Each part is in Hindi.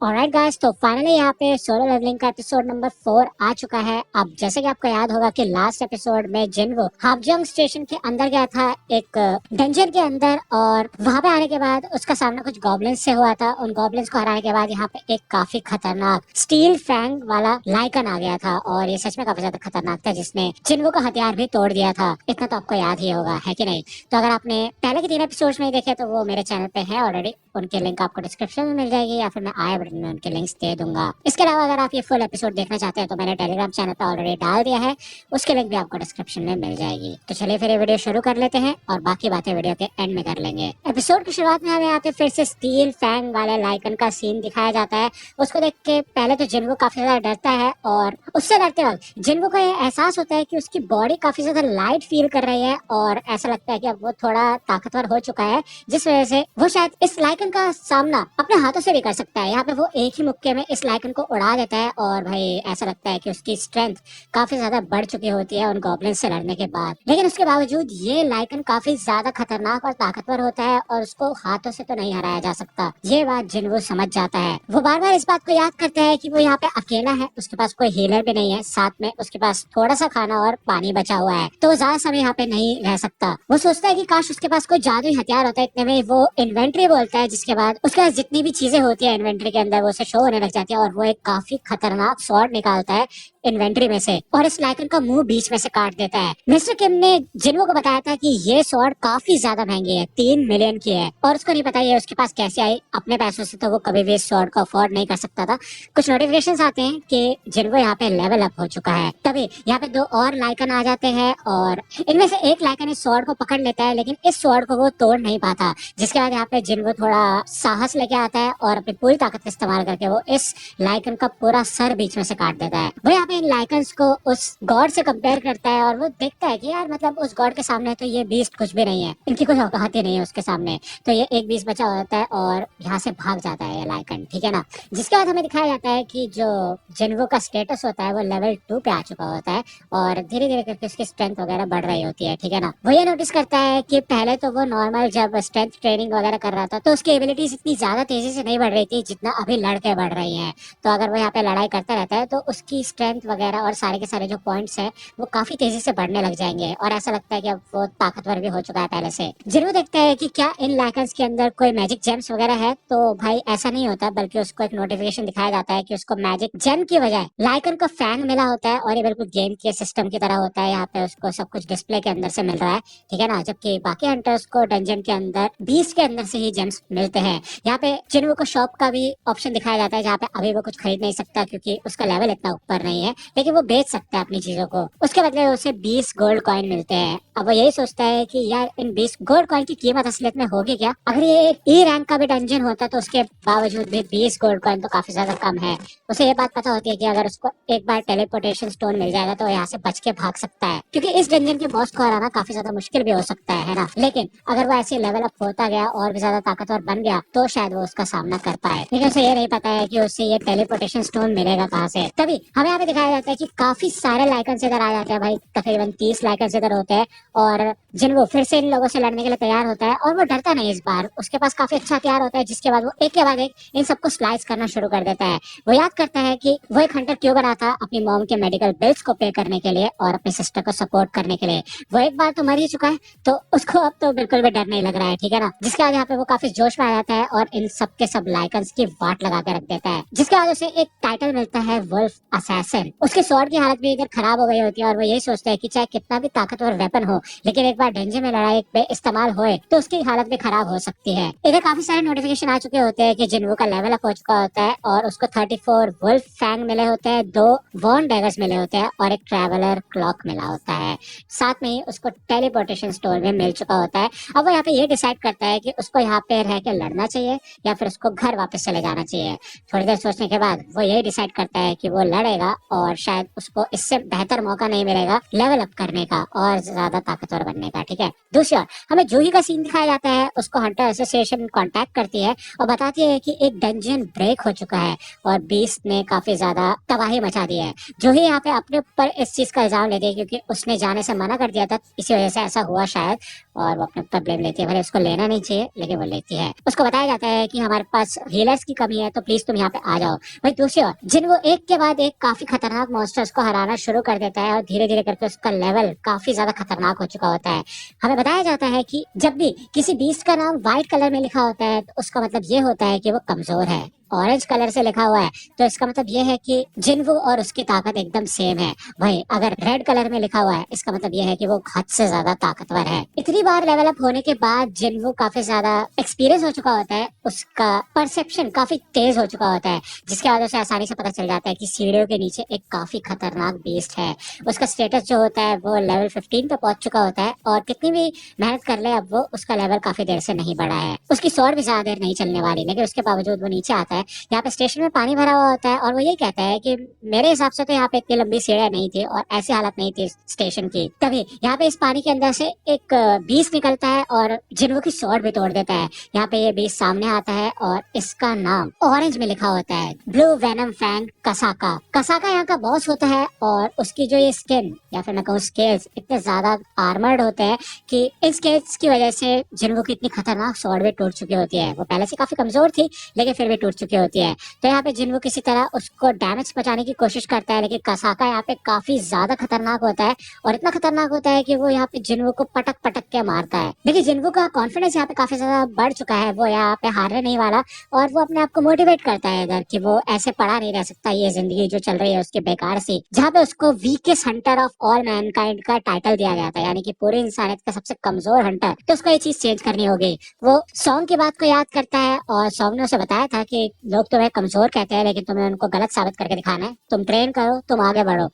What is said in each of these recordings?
ऑलराइट गाइस, तो फाइनली यहाँ पे सोलो लेवलिंग का एपिसोड नंबर 4 आ चुका है। अब जैसे कि आपको याद होगा कि लास्ट एपिसोड में जिनवो हाफजोंग स्टेशन के अंदर गया था एक डंजन के अंदर, और वहां पे आने के बाद उसका सामना कुछ गॉब्लिन्स से हुआ था। उन गॉब्लिन्स को हराने के बाद यहाँ पे एक काफी खतरनाक स्टील फैंग वाला लाइकन आ गया था, और ये सच में काफी ज्यादा खतरनाक था, जिसने जिनवो का हथियार भी तोड़ दिया था। इतना तो आपको याद ही होगा, है कि नहीं? तो अगर आपने पहले के 3 एपिसोड्स में देखे तो वो मेरे चैनल पे है ऑलरेडी, उनके लिंक आपको डिस्क्रिप्शन में मिल जाएगी या फिर मैं आई बटन में उनके लिंक्स दे दूंगा। इसके अलावा अगर आप ये फुल एपिसोड देखना चाहते हैं तो मैंने टेलीग्राम चैनल पे ऑलरेडी डाल दिया है, उसके लिंक भी आपको डिस्क्रिप्शन में मिल जाएगी। तो चलिए फिर ये वीडियो शुरू कर लेते हैं और बाकी बातें वीडियो के एंड में कर लेंगे। एपिसोड की शुरुआत में हमें यहाँ पे फिर से स्टील फैंग वाले लाइकन का सीन दिखाया जाता है। उसको देख के पहले तो जिनवो काफी ज्यादा डरता है, और उससे डरते वक्त जिनवो को ये एहसास होता है कि उसकी बॉडी काफी ज्यादा लाइट फील कर रही है, और ऐसा लगता है कि अब वो थोड़ा ताकतवर हो चुका है, जिस वजह से वो शायद इस लाइकन का सामना अपने हाथों से भी कर सकता है। यहाँ पे वो एक ही मुक्के में इस लाइकन को उड़ा देता है, और भाई ऐसा लगता है कि उसकी स्ट्रेंथ काफी ज्यादा बढ़ चुकी होती है उन गॉब्लिन से लड़ने के बाद। लेकिन उसके बावजूद ये लाइकन काफी ज्यादा खतरनाक और ताकतवर होता है, और उसको हाथों से तो नहीं हराया जा सकता। ये बात जिनवो समझ जाता है। वो बार बार इस बात को याद करता है कि वो यहाँ पे अकेला है, उसके पास कोई हीलर भी नहीं है, साथ में उसके पास थोड़ा सा खाना और पानी बचा हुआ है, तो ज्यादा समय यहाँ पे नहीं रह सकता। वो सोचता है कि काश उसके पास कोई जादुई हथियार होता है। इतने में वो इन्वेंट्री बोलता है, जिसके बाद उसके पास जितनी भी चीजें होती है इन्वेंट्री के अंदर वो उसे शो होने लग जाती है, और वो एक काफी खतरनाक स्वॉर्ड निकालता है इन्वेंट्री में से, और इस लाइकन का मुंह बीच में से काट देता है। मिस्टर किम ने जिनवो को बताया था कि ये स्वॉर्ड काफी ज्यादा महंगी है, 3 मिलियन की है, और उसको नहीं पता ये उसके पास कैसे आई। अपने पैसों से तो वो कभी भी इस स्वॉर्ड को अफोर्ड नहीं कर सकता था। कुछ नोटिफिकेशंस आते हैं कि जिनवो यहाँ पे लेवल अप हो चुका है। तभी यहाँ पे 2 और लाइकन आ जाते हैं, और इनमें से एक लाइकन इस स्वॉर्ड को पकड़ लेता है, लेकिन इस स्वॉर्ड को वो तोड़ नहीं पाता। जिसके बाद यहाँ पे जिनवो थोड़ा साहस लेके आता है, और अपनी पूरी ताकत का इस्तेमाल करके वो इस लाइकन का पूरा सर बीच में से काट देता है। वो यहाँ पे इन लाइकन्स को उस गॉड से कंपेयर करता है, और वो देखता है कि यार मतलब उस गॉड के सामने तो ये बीस्ट कुछ भी नहीं है, इनकी कुछ औकात ही नहीं है उसके सामने। तो ये एक बीस्ट बचा होता है और यहाँ से भाग जाता है ये लाइकन, ठीक है ना। जिसके बाद हमें दिखाया जाता है कि जो जिनवो का स्टेटस होता है वो लेवल 2 पे आ चुका होता है, और धीरे धीरे करके उसकी स्ट्रेंथ वगैरह बढ़ रही होती है, ठीक है ना। वो ये नोटिस करता है कि पहले तो वो नॉर्मल जब स्ट्रेंथ ट्रेनिंग वगैरह कर रहा था तो उसकी एबिलिटीज इतनी ज्यादा तेजी से नहीं बढ़ रही थी जितना अभी लड़के बढ़ रही है। तो अगर वो यहाँ पे लड़ाई करता रहता है तो उसकी स्ट्रेंथ वगैरह और सारे के सारे जो पॉइंट्स है वो काफी तेजी से बढ़ने लग जाएंगे, और ऐसा लगता है कि अब वो ताकतवर भी हो चुका है पहले से। जरूर देखता है कि क्या इन लाइकन्स के अंदर कोई मैजिक जेम्स वगैरह है, तो भाई ऐसा नहीं होता, बल्कि उसको एक नोटिफिकेशन दिखाया जाता है कि उसको मैजिक जेम की बजाय लाइकन का फैंग मिला होता है, और ये बिल्कुल गेम के सिस्टम की तरह होता है। यहाँ पे उसको सब कुछ डिस्प्ले के अंदर से मिल रहा है, ठीक है ना, जबकि बाकी हंटर्स को डंजन के अंदर बीस्ट के अंदर से ही जेम्स मिलते हैं। यहाँ पे जिनवो को शॉप का भी ऑप्शन दिखाया जाता है, जहाँ पे अभी वो कुछ खरीद नहीं सकता क्योंकि उसका लेवल इतना ऊपर नहीं है, लेकिन वो बेच सकता है अपनी चीजों को। उसके बदले उसे 20 गोल्ड कॉइन मिलते हैं। अब वो यही सोचता है कि यार इन 20 गोल्ड कॉइन की कीमत असलियत में होगी क्या? अगर ये एक ई रैंक का भी डंजन होता तो उसके बावजूद भी 20 गोल्ड कॉइन तो काफी ज्यादा कम है। उसे ये बात पता होती है कि अगर उसको एक बार टेलीपोर्टेशन स्टोन मिल जाएगा तो यहाँ से बच के भाग सकता है, क्योंकि इस डंजन के बॉस को हराना काफी ज्यादा मुश्किल भी हो सकता है ना। लेकिन अगर वो ऐसे लेवल अप होता गया और भी ज्यादा ताकतवर बन गया तो शायद वो उसका सामना कर पाए, लेकिन उसे ये नहीं पता है कि उससे ये टेलीपोर्टेशन स्टोन मिलेगा कहाँ से। तभी हमें यहाँ पे दिखाया जाता है कि काफी सारे लाइकन इधर आ जाते हैं भाई, तकरीबन 30 लाइकन इधर होते हैं, और जिनवो फिर से इन लोगों से लड़ने के लिए तैयार होता है, और वो डरता नहीं इस बार। उसके पास काफी अच्छा हथियार होता है, जिसके बाद वो एक के बाद एक इन सबको स्लाइस करना शुरू कर देता है। वो याद करता है कि वो एक हंटर क्यों बना था, अपनी मॉम के मेडिकल बिल्स को पे करने के लिए और अपनी सिस्टर को सपोर्ट करने के लिए। वो एक बार तो मर ही चुका है, तो उसको अब तो बिल्कुल भी डर नहीं लग रहा है, ठीक है ना। जिसके बाद यहाँ पे वो काफी जोश में आ जाता है और इन सब के सब लाइकन्स की वाट लगा के रख देता है, जिसके बाद उसे एक टाइटल मिलता है वुल्फ असैसिन। उसके स्वॉर्ड की हालत भी इधर खराब हो गई होती है, और वो यही सोचता है कि चाहे कितना भी ताकतवर वेपन हो, लेकिन एक बार डेंजर में लड़ाई पे इस्तेमाल होए तो उसकी हालत भी खराब हो सकती है। इधर काफी सारे नोटिफिकेशन आ चुके होते हैं कि जिनवो का लेवल अप हो चुका होता है, और उसको 34 वुल्फ फैंग मिले होते हैं, 2 वॉर्न डैगर्स मिले होते हैं, और एक ट्रैवलर क्लॉक मिला होता है। साथ में ही उसको टेलीपोर्टेशन स्टोन भी मिल चुका होता है। अब वो यहाँ पे ये डिसाइड करता है कि उसको यहाँ पे रह के लड़ना चाहिए या फिर उसको घर वापस चले जाना चाहिए। थोड़ी देर सोचने के बाद वो यही डिसाइड करता है कि वो लड़ेगा और शायद उसको इससे बेहतर मौका नहीं मिलेगा लेवल अप करने का और ज्यादा ताकतवर बनने का। ठीक है, दूसरी ओर हमें जूही का सीन दिखाया जाता है। उसको हंटर एसोसिएशन कांटेक्ट करती है और बताती है कि एक डंजन ब्रेक हो चुका है और बीस्ट ने काफी ज्यादा तबाही मचा दी है। जूही यहाँ पे अपने ऊपर इस चीज का इल्जाम लेती है क्योंकि उसने जाने से मना कर दिया था, इसी वजह से ऐसा हुआ शायद, और वो अपने ऊपर ब्लेम लेती है। भले उसको लेना नहीं चाहिए लेकिन वो लेती है। उसको बताया जाता है कि हमारे पास हीलर्स की कमी है तो प्लीज तुम यहाँ पे आ जाओ। वही दूसरी ओर जिनको एक के बाद एक काफी खतरनाक मॉन्स्टर्स को हराना शुरू कर देता है और धीरे धीरे करके उसका लेवल काफी ज्यादा खतरनाक हो चुका होता है। हमें बताया जाता है कि जब भी किसी बीस्ट का नाम व्हाइट कलर में लिखा होता है तो उसका मतलब ये होता है कि वो कमजोर है। ऑरेंज कलर से लिखा हुआ है तो इसका मतलब ये है कि जिन्वू और उसकी ताकत एकदम सेम है। वही अगर रेड कलर में लिखा हुआ है इसका मतलब ये है कि वो हद से ज्यादा ताकतवर है। इतनी बार लेवल अप होने के बाद जिन्वू काफी ज्यादा एक्सपीरियंस हो चुका होता है, उसका परसेप्शन काफी तेज हो चुका होता है, जिसके वजह से आसानी से पता चल जाता है कि सीढ़ियों के नीचे एक काफी खतरनाक बीस्ट है। उसका स्टेटस जो होता है वो लेवल 15 पे पहुंच चुका होता है और कितनी भी मेहनत कर ले अब वो उसका लेवल काफी देर से नहीं बढ़ा है। उसकी स्वॉर्ड भी ज्यादा देर नहीं चलने वाली, लेकिन उसके बावजूद वो नीचे आता है। यहाँ पे स्टेशन में पानी भरा हुआ होता है और वो ये कहता है कि मेरे हिसाब से तो यहाँ पे इतनी लंबी सीढ़ियां नहीं थी और ऐसी हालत नहीं थी स्टेशन की। तभी यहाँ पे इस पानी के अंदर से एक बीस्ट निकलता है और जिन्वू की स्वॉर्ड भी तोड़ देता है। यहाँ पे ये बीस्ट सामने आता है और इसका नाम ऑरेंज में लिखा होता है, ब्लू वेनम फैंग कसाका। कसाका यहाँ का बॉस होता है और उसकी जो ये स्किन या फिर मैं कहूँ स्केल्स इतने ज्यादा आर्मर्ड होते हैं कि इन स्केल्स की वजह से जिन्वू की इतनी खतरनाक स्वॉर्ड भी टूट चुकी होती है। वो पहले से काफी कमजोर थी लेकिन फिर भी टूट चुकी होती है। तो यहाँ पे जिन्वू किसी तरह उसको डैमेज पहुंचाने की कोशिश करता है, लेकिन कसाका यहाँ पे काफी ज्यादा खतरनाक होता है और इतना खतरनाक होता है कि वो यहाँ पे जिन्वू को पटक पटक के मारता है। लेकिन जिन्वू का कॉन्फिडेंस यहाँ पे काफी ज्यादा बढ़ चुका है, वो यहाँ पे हारने नहीं वाला और वो अपने आप को मोटिवेट करता है इधर कि वो ऐसे पड़ा नहीं रह सकता, ये जिंदगी जो चल रही है उसकी बेकार सी। जहाँ पे उसको weakest Hunter of all Mankind का टाइटल दिया गया था, यानी कि पूरी इंसानियत का सबसे कमजोर हंटर। तो उसको ये चीज चेंज करनी होगी। वो सॉन्ग की बात को याद करता है और सॉन्ग ने उसे बताया था कि लोग तुम्हें कमजोर कहते हैं लेकिन तुम्हें उनको गलत साबित करके दिखाना है। तुम ट्रेन करो, तुम आगे बढ़ो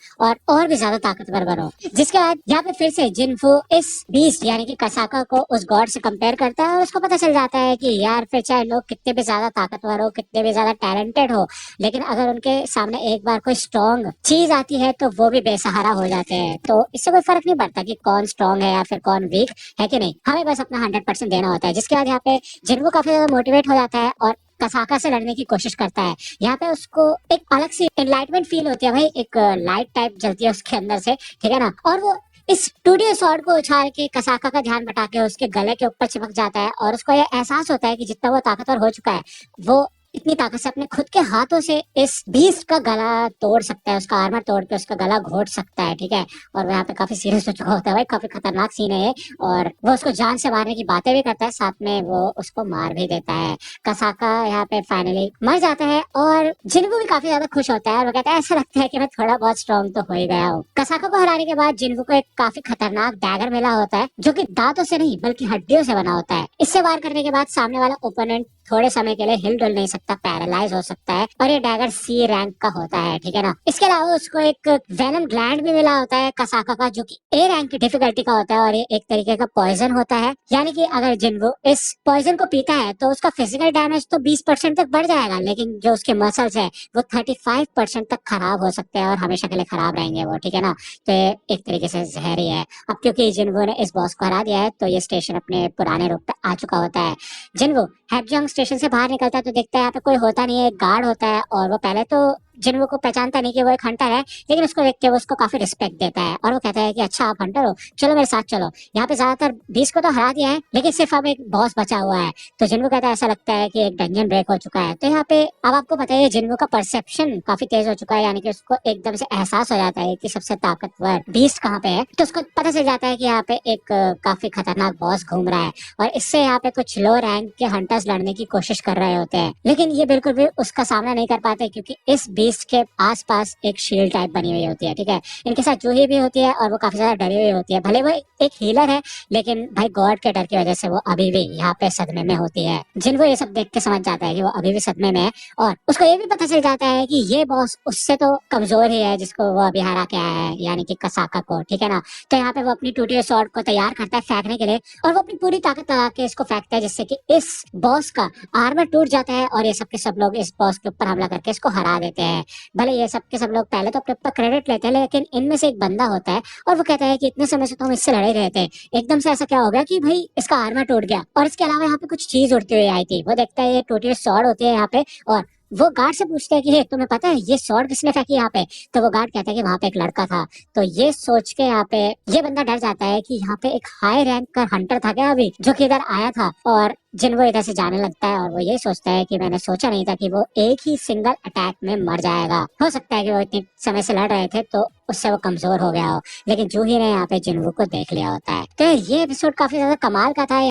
और भी ज्यादा ताकतवर बनो। जिसके बाद यहाँ पे फिर से जिन्वू इस बीस्ट यानी कि कसाका को उस गॉड से कंपेयर करता है और उसको पता चल जाता है कि यार फिर चाहे लोग कितने भी ज्यादा ताकतवर हो, कितने भी ज्यादा टैलेंटेड हो, लेकिन अगर उनके सामने एक बार कोई स्ट्रॉन्ग चीज आती है तो वो भी बेसहारा हो जाते हैं। तो इससे कोई फर्क नहीं पड़ता कि कौन स्ट्रॉन्ग है या फिर कौन वीक है कि नहीं, हमें बस अपना 100% देना होता है। जिसके बाद यहाँ पे जिन्वू काफी ज्यादा मोटिवेट हो जाता है और कसाका से लड़ने की कोशिश करता है। यहाँ पे उसको एक अलग सी एनलाइटमेंट फील होती है, भाई एक लाइट टाइप जलती है उसके अंदर से, ठीक है ना। और वो इस टूटे स्वॉर्ड को उछाल के कसाका का ध्यान बटा के उसके गले के ऊपर चिपक जाता है और उसको ये एहसास होता है कि जितना वो ताकतवर हो चुका है वो इतनी ताकत से अपने खुद के हाथों से इस बीस्ट का गला तोड़ सकता है, उसका आर्मर तोड़ के उसका गला घोट सकता है, ठीक है। और वो यहाँ पे काफी सीरियस हो चुका होता है, भाई काफी खतरनाक सीन है ये। और वो उसको जान से मारने की बातें भी करता है, साथ में वो उसको मार भी देता है। कसाका यहाँ पे फाइनली मर जाता है और जिन्वू भी काफी ज्यादा खुश होता है और वो कहता है ऐसा लगता है कि मैं थोड़ा बहुत स्ट्रॉन्ग तो हो ही गया हूँ। कसाका को हराने के बाद जिन्वू को एक काफी खतरनाक डैगर मिला होता है जो कि दांतों से नहीं बल्कि हड्डियों से बना होता है। इससे वार करने के बाद सामने वाला ओपोनेंट थोड़े समय के लिए हिल डुल नहीं सकता, पैरालाइज हो सकता है और ये डैगर सी रैंक का होता है, ठीक है ना। इसके अलावा उसको एक वेनम ग्लैंड भी मिला होता है कसाका का, जो कि ए रैंक की डिफिकल्टी का होता है और ये एक तरीके का पॉइजन होता है। यानी कि अगर जिन्वू इस पॉइजन को पीता है तो उसका फिजिकल डैमेज तो 20% तक बढ़ जाएगा, लेकिन जो उसके मसल्स है वो 35% तक खराब हो सकते हैं और हमेशा के लिए खराब रहेंगे वो, ठीक है ना। तो ये एक तरीके से जहर ही है। अब क्योंकि जिन्वू ने इस बॉस को हरा दिया है तो ये स्टेशन अपने पुराने रूप पे आ चुका होता है। जिन्वू हैपजोंग स्टेशन से बाहर निकलता है तो देखता है यहाँ पे कोई होता नहीं है, एक गार्ड होता है और वो पहले तो जिन्वू को पहचानता नहीं कि वो एक हंटर है, लेकिन उसको देख के वो उसको काफी रिस्पेक्ट देता है और वो कहता है कि अच्छा आप हंटर हो, चलो मेरे साथ चलो। यहाँ पे ज्यादातर बीस्ट को तो हरा दिया है लेकिन सिर्फ अब एक बॉस बचा हुआ है। तो जिन्वू कहता है ऐसा लगता है कि एक डंजन ब्रेक हो चुका है। तो यहाँ पे अब आपको पता है जिन्वू का परसेप्शन काफी तेज हो चुका है, यानी कि उसको एकदम से एहसास हो जाता है कि सबसे ताकतवर बीस्ट कहाँ पे है। तो उसको पता चल जाता है कि यहाँ पे एक काफी खतरनाक बॉस घूम रहा है और इससे यहाँ पे कुछ लो रैंक के हंटर्स लड़ने की कोशिश कर रहे होते हैं, लेकिन ये बिल्कुल भी उसका सामना नहीं कर पाते क्योंकि इस बीस्ट के आसपास एक शील्ड टाइप बनी हुई होती है, ठीक है। इनके साथ जूही भी होती है और वो काफी ज्यादा डरी हुई होती है। भले वो एक हीलर है लेकिन भाई गॉड के डर की वजह से वो अभी भी यहाँ पे सदमे में होती है। जिनको ये सब देख के समझ जाता है कि वो अभी भी सदमे में है और उसको ये भी पता चल जाता है कि ये बॉस उससे तो कमजोर ही है जिसको वो अभी हरा के आया है, यानी कि कसाका को, ठीक है ना। तो यहाँ पे वो अपनी टूटी हुई स्वॉर्ड को तैयार करता है फेंकने के लिए और वो अपनी पूरी ताकत लगा के इसको फेंकता है जिससे कि इस बॉस का आर्मर टूट जाता है और ये सब के सब लोग इस बॉस के ऊपर हमला करके इसको हरा देते हैं। हैं। भले ये सब के सब लोग पहले तो अपने ऊपर क्रेडिट लेते हैं, लेकिन इनमें से एक बंदा होता है और वो कहता है कि इतने समय से तो हम इससे लड़े रहे थे, एकदम से ऐसा क्या हो गया कि भाई इसका आर्मर टूट गया। और इसके अलावा यहाँ पे कुछ चीज उड़ती हुई आई थी, वो देखता है ये टूटी हुई स्वॉर्ड होती है यहाँ पे, और वो गार्ड से पूछते हैं कि हे तुम्हें पता है ये स्वॉर्ड किसने फेंकी यहाँ पे। तो वो गार्ड कहता है कि वहां पे एक लड़का था। तो ये सोच के यहाँ पे ये बंदा डर जाता है कि यहाँ पे एक हाई रैंक का हंटर था क्या अभी, जो कि इधर आया था। और जिनको इधर से जाने लगता है और वो ये सोचता है कि मैंने सोचा नहीं था कि वो एक ही सिंगल अटैक में मर जाएगा। हो सकता है कि वो इतने समय से लड़ रहे थे तो उससे वो कमजोर हो गया हो, लेकिन जूही ने यहाँ पे जिन्वू को देख लिया होता है। तो ये एपिसोड काफी ज्यादा कमाल का था।